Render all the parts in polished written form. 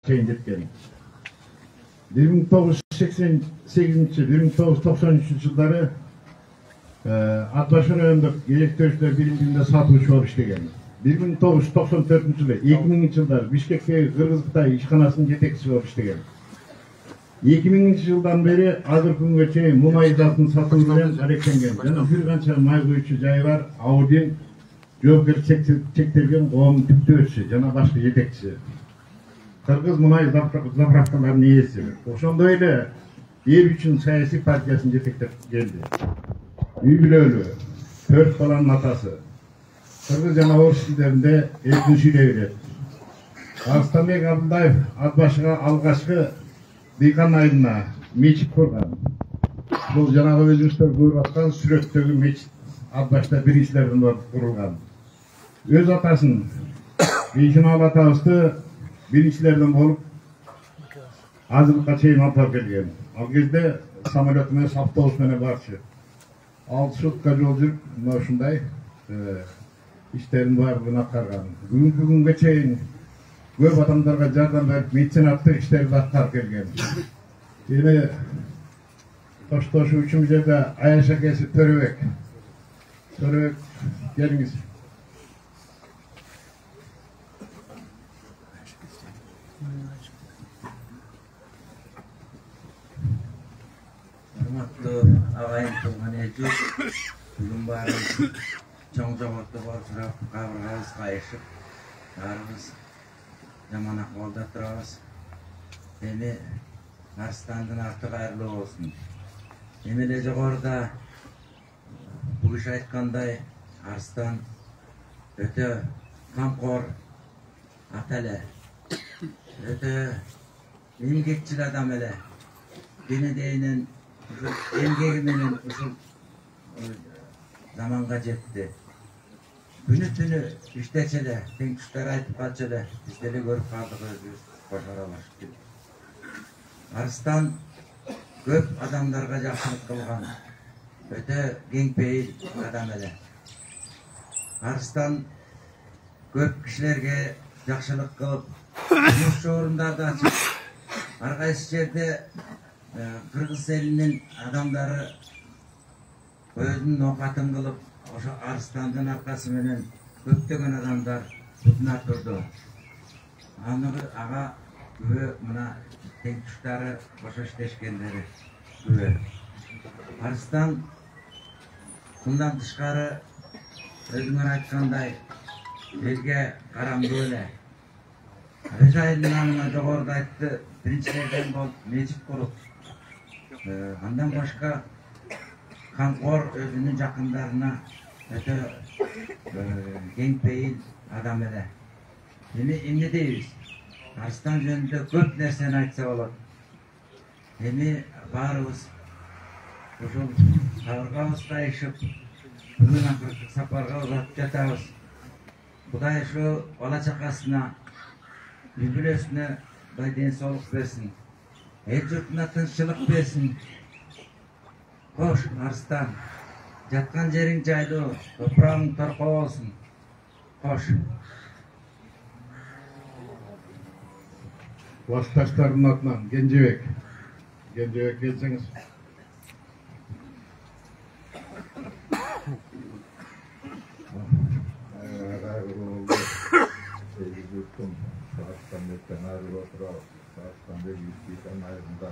чейин жеткен. 1988-1993 жылдары Атбашын райондық электрлер биримдигинде сатуучу болуп иштеген. 1994 жылы 2000 жылдары Бишкектеги Кыргыз-Кытай ишканасынын жетекчиси болуп иштеген. 2000 жылдан бери азыркы күнгө чейин мунай затын сатуу менен алектенген жана бир канча май куючу жай бар. Аудин жоопкерчиликти чектелген коомдун түптөөчүсү жана башкы жетекчиси. Кыргыз мунай заправкаларынын ээси. Ошондой эле эл үчүн саясий партиясын жетектеп келди. Үй бүлөлүү, 4 баланын атасы. Кыргыз жана орус тилдеринде эркин сүйлөй берет. Арыстанбек Абылдаев Атбашыга алгачкы дыйкан айылына мечит курган. Бул жанагы өзүңүздөр көрүп аткан сүрөттөгү мечит Атбашта биринчилерден болуп курулган. Өз атасын Бейшинал атабызды биринчилерден болуп азыркыга чейин алып келген. Ал кезде самолет менен, автобус менен барчу. 6 сутка жол жүрүп, мына ушундай иштердин баардыгын аткарган. Бүгүнкү күнгө чейин көп адамдарга жардам берип, меценаттык иштерди аткарып келген. Эми тоштошуу үчүн бул жерде Аяш акеси Төрөбек. Төрөбек, келиңиз. Ағайын туған еді, бүгін барымыз чоң жауапты болып сұрап, қабырғамыз қайышып, барымыз жаман ахуалда тұрамыз. Эми Арыстандын аты қайырлы болсын. Эмеле жоғарыда бұл киши айткандай, Арыстан өтө камкор ата эле, өтө эмгекчил адам эле. Дене дейинен эмгеги менен ушул заманга жетти. Күнү түнү иштечү эле, теңтүштөр айтып калчу эле, биз деле көрүп калдык өзүбүз кошоралашып. Арыстан көп адамдарга жакшылык кылган, өтө кеңпейил адам эле. Арыстан көп кишилерге жакшылык кылып, жумуш орундарды ачып, ар кайсы жерде Кыргыз элинин адамдары өзүнүн оокатын кылып, ошо Арыстандын аркасы менен көптөгөн адамдар тутуна турду. Ага күбө мына теңтуштары кошо иштешкендери күбө. Арыстан мындан тышкары өзүңөр айткандай элге карамдуу эле. Өз айылдын намына жогоруда айтты, биринчилерден болуп мечит куруп, андан башка камкор өзүнүн жакындарына өтө кеңпейил адам эле. Эми эмне дейбиз? Арыстан жөнүндө көп нерсени айтса болот. Эми баарыбыз ушул кабыргабыз кайышып, бүгүн акыркы сапарга узатып жатабыз. Кудай ушу бала чакасына, үй бүлөсүнө ден соолук берсин. Эл журтуна тынччылык берсин. Кош, Арыстан, жаткан жериң жайлуу, топурагың торкоо болсун. Кош. Классташтардын атынан Кенжебек. Кенжебек келсеңиз. Арыстанбектен айрылып отурабыз. Арыстанбек Ишкийтен айылында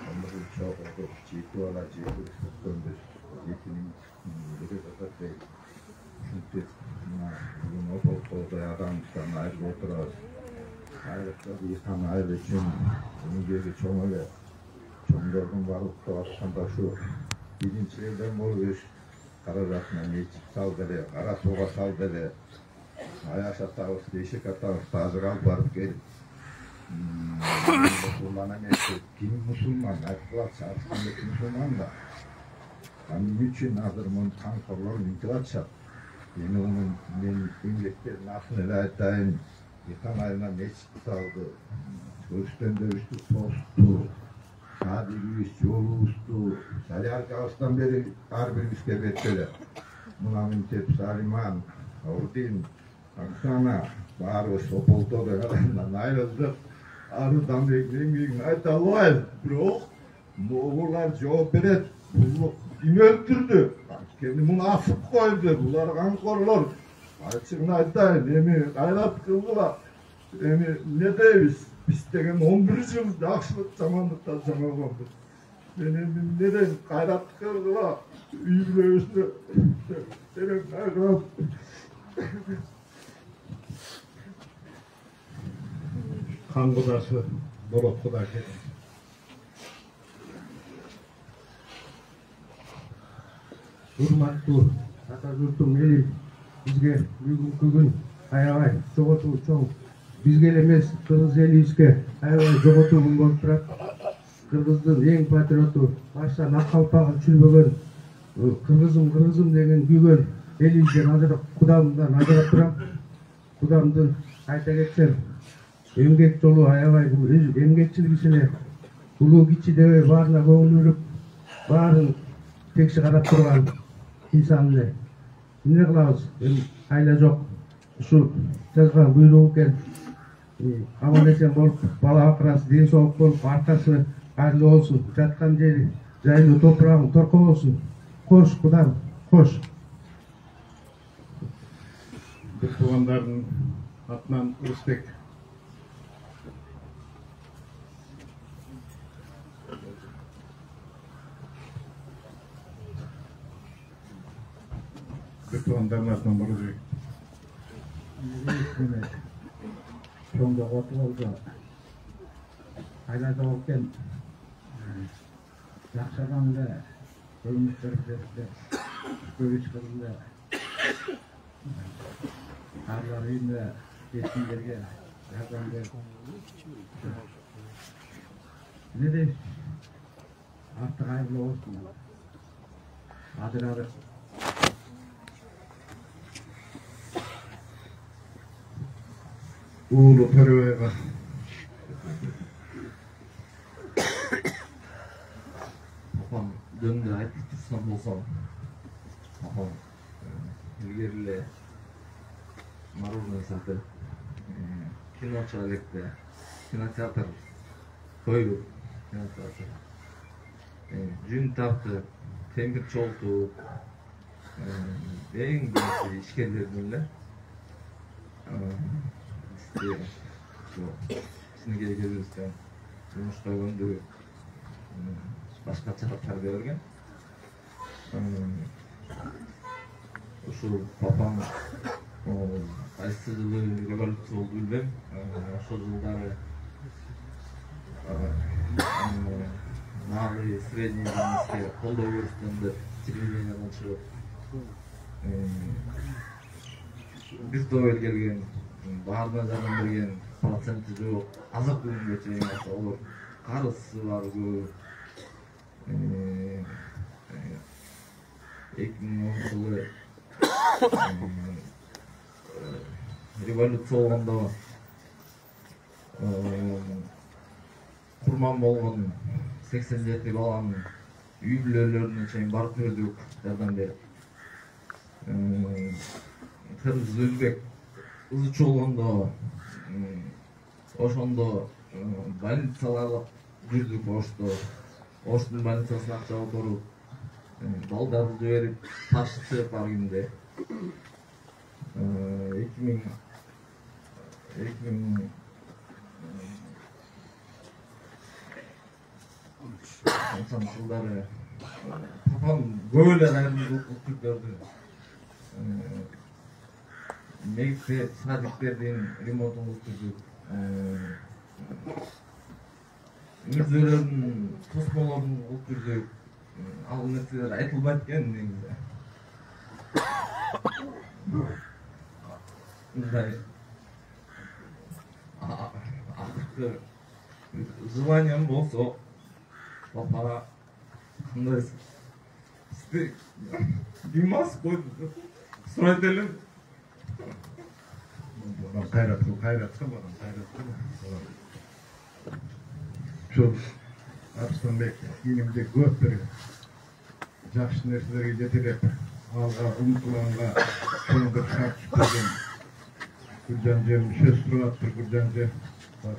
7 бала 7 өткөнбүз. 2000 жатат дейт. Ушинтип бүгүн ополкодой адамыбыздан айрылып отурабыз. Айрыкча дыйкан айыл үчүн эмгеги чоң эле. Чоңдордун барлыкта башканда ушу биринчилерден болуп өз каражатына мечит салды эле, кара сууга салды эле. Аяш атабыз, Бейшек атабыз азыр алып барып келип, мусулман эмес, ким мусулман, айтып атса, Арыстанбек мусулман да. Эмне үчүн азыр муну камкорлор мынтип атышат? Эми мен эмгектердин атын эле айтайын, дыйкан айылына мечит салды, көстөндөрүбүздү тосту, саадыгыбыз, жолубузду, соляркабыздан бери ар бирибизге берчү эле. Мына мынтип Салиман, Аудин, Оксана, баарыбыз Ополтодой адамдан айрылдык. arıdan ekmeğin ayta albayım. Bırak, Moğollar cevap beret. Bunu kim öldürdü? Kendi münafık koydu. Bunlar kankorlar. Açığını aytayın, emi gayrat kıldılar. Emi ne deyiz? Biz degen 11 yıl yakşılık zamanlıkta zaman oldu. Benim ne deyiz? Gayrat kıldılar. Üyüble üstü. Benim gayrat. Kan kudası, dolap kuda şey. Hurmatlı Atatürk'ün eli bizge bugünkü gün аябай жоготуу чоң. Бизге эле эмес, кыргыз элибизге аябай жоготуу күн болуп турат. Кыргыздын эң патриоту, баштан ак калпагын чүлбөгөн, кыргызым деген күйгөн элибизден ажырап, кудамдан ажырап турам. Кудамдын айта кетсем, эмгек жолу аябай эмгекчилик ишине улуу кичи дебей баарына көңүл бөлүп, баарын текши карап турган инсан эле. Эмне кылабыз? Айла жок. Ушу жазган буйругу экен. Аман эсен болуп, бала акырасы ден соолук болуп, аркасы кайрылуу болсун, жаткан жери жайлуу, топурагың торко болсун. Кош кудам, кош. Туғандардың атынан Рысбек. Туғандардың атынан Рысбек. Чоң жоготуу болду. Айла жок экен. Жакшы адам эле, көрүнүштөр берди. Көп иш кылды. Арлар үйүндө жетимдерге жардам берди. Не дейсиз? Арты кайгылуу болсун. Адыр Uğurlu Törüvey'e. Papam döndü aytып турсам болсом. Papam ilgirli мороженое сатып, кино чыгарыкты, кинотеатр коюп, кинотеатр. Жүн тапты, темир чолту, эң биринчи ишкерлердин эле. Сіздің келгеніңізден жұмысқа көндіріп, башқача тарбия берген. Ошол папам кайсы жылы революция болду билбейм. Ошол жылдары малый, средний бизнеске колдоо көрсөткөндө телевидениядан чыгып, биз добел келген, баарына жардам берген, проценти жок, азык түлүмгө чейин олор карызы бар көп. 2010 жылы революция болгондо курман болгон 87 баланын үй бүлөлөрүнө чейин барып көрдүк, жардам берип. Кыргыз өзбек ызычу болгондо ошондо больницаларга жүрдүк. Оштун больницасына акча отуруп, балдарды жиберип, ташытып ар күндө. 2010 жылдары папам көп эле кайрымдуулук көрдү. Мектеп, садиктердин ремонтун кылдырдык. Мүрзөлөрдүн тосмолорун кылдырдык. Ал нерселер айтылбайт экен негизи. Мындай акыркы желанием болсо, папа кандай сизди Димас койду сурайт элем. Kayratlı. Şu Arslanbek yenimde көп bir жақсы нәрселерге жетелеп, алға ұмтылғанға шоңдық шарт түспеген Гүлжан жерім сөз тұрып, Гүлжан жер бар.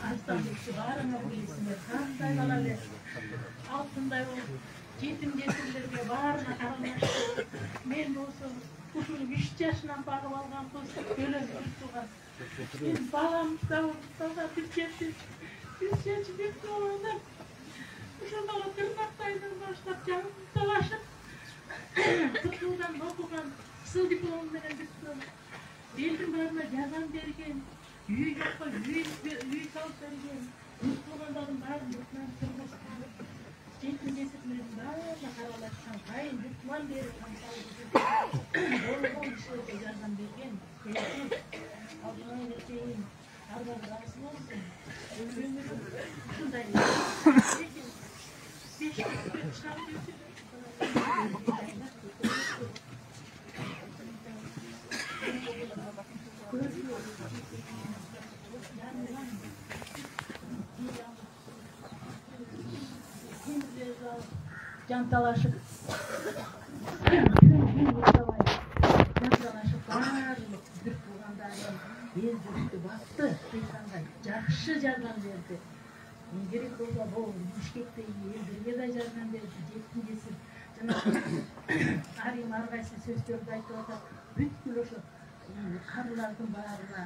Арыстанбекти баарыңа билесиңер, кандай бала эле алтындай болуп, жетим жесирлерге баарына карамашты. Мен болсо ушул 3 жашынан багып алган кыз көлөм турган. Мен баламды да уртага бир чечип болгондо ошондо тырнактайдан баштап жанталашып кытуудан окуган кызыл диплом менен бүттүм. Элдин баарына жардам берген, үй жокко үй салып берген, тугандардын баарын журтунан тургузган, жетим жесирлердин баарына каралашкан, кайын журтунан берип болгон кишилерге жардам берген. Алдыңан кетейин, ар бир разы болсун. Өмүрүм ушундай. Жанталашып баарлык бүт туугандарын эл журту бакты, кыйсанга жакшы жардам берди. Керек болса бул Бишкекте элдерге да жардам берди, жетим жесир жана арым ар кайсы сөздөрдү айтып атат. Бүткүл ошо карылардын баарына,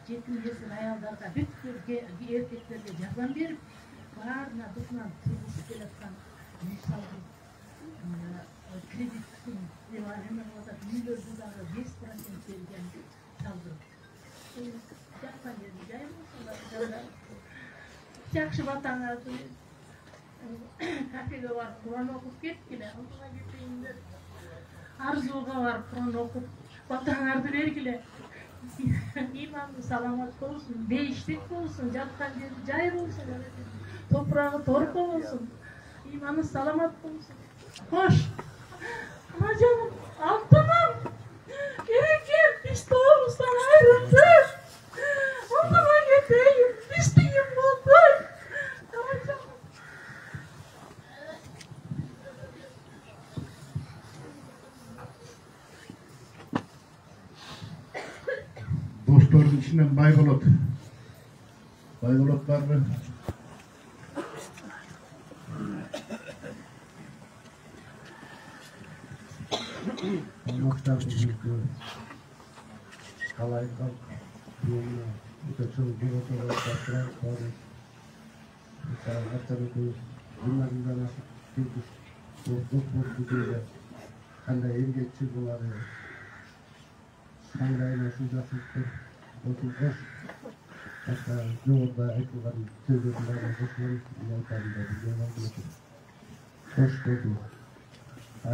жетим жесир аялдарга, бүткүл эркектерге жардам берип, баарына бутунан тургузуп келаткан мисалдуу кредиттин үйлөрдү дагы 5% берген салдырып. Жаккан жерде жай болсун, жакшы батаңарды кафеге барып Куран окуп кеткиле, алдыга кетейиндер. Арзууга барып Куран окуп батаңарды бергиле. Иманы саламат болсун, бейиштик болсун, жаткан жери жай болсун, топурагы торпо болсун, иманы саламат болсун. Хош, анажаным, алтыным, керек биз тоғуздан айрылдык. Алдыга кетейин, биздигим болбой. Dostların içinden Baybolot. Baybolotlarını қалай қалып мені өте чоң жолотуға бастырайық бары артабеті журналдан ашып келдік болды дейді қандай еңбекші болады қандайына шу жасылықты отын қош басқа жоғырда айтылған сөздердің бәрін қосылып айтарын да білген алды қош болды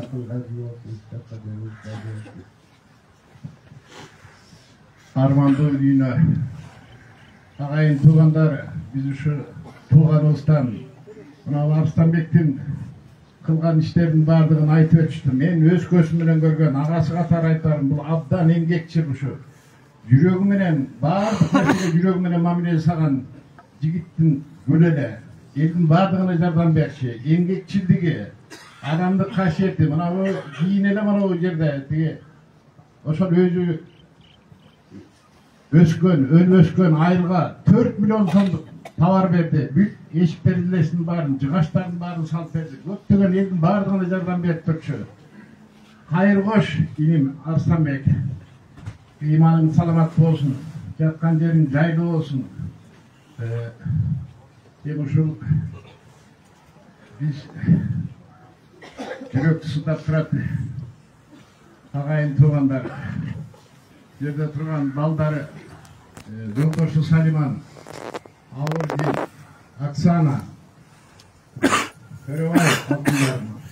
артын ғази болсын жатқа болсын Armando үйіне ағайын туғандар, біз үші туғанымыздан мынау Арыстанбектің қылған іштердің бардығын айтып өтшті. Мен өз көзіммен көрген ағасы қатар айтарым, бұл абдан еңбекші бұшы. Жүрегіменен, барлық нәрсеге жүрегіменен мамиле жасаған жігіттің гүлелі, елдің бардығына жардам берші, еңбекшілдігі, адамдық қасиеті, мынау киінелі мынау жерде, ошол өзі өскен айылға 4 миллион сомдық товар берді. Бүт ешік терезелесінің барын, жығаштардың барын салып берді. Көптеген елдің барлығына жардам беріп тұршы. Қайыр қош, инем Арыстанбек. Иманың саламат болсын, жатқан жерің жайлы болсын. Ушул біз жүректі сылтап тұрады. Ағайын туғандар. Жерде тұрған балдары Жолдошу Салиман, Ауырдин, Оксана, Төребай,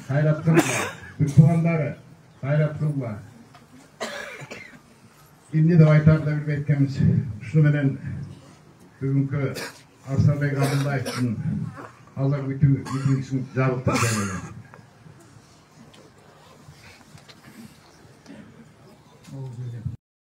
Қайрат Қырғла, бір туғандары Қайрат Қырғла. Енді де айтарды да біліп еткеніміз. Шыныменен бүгінгі Арыстанбек Абдуллаевтың алдағы бүтін митингісін жабықтырды.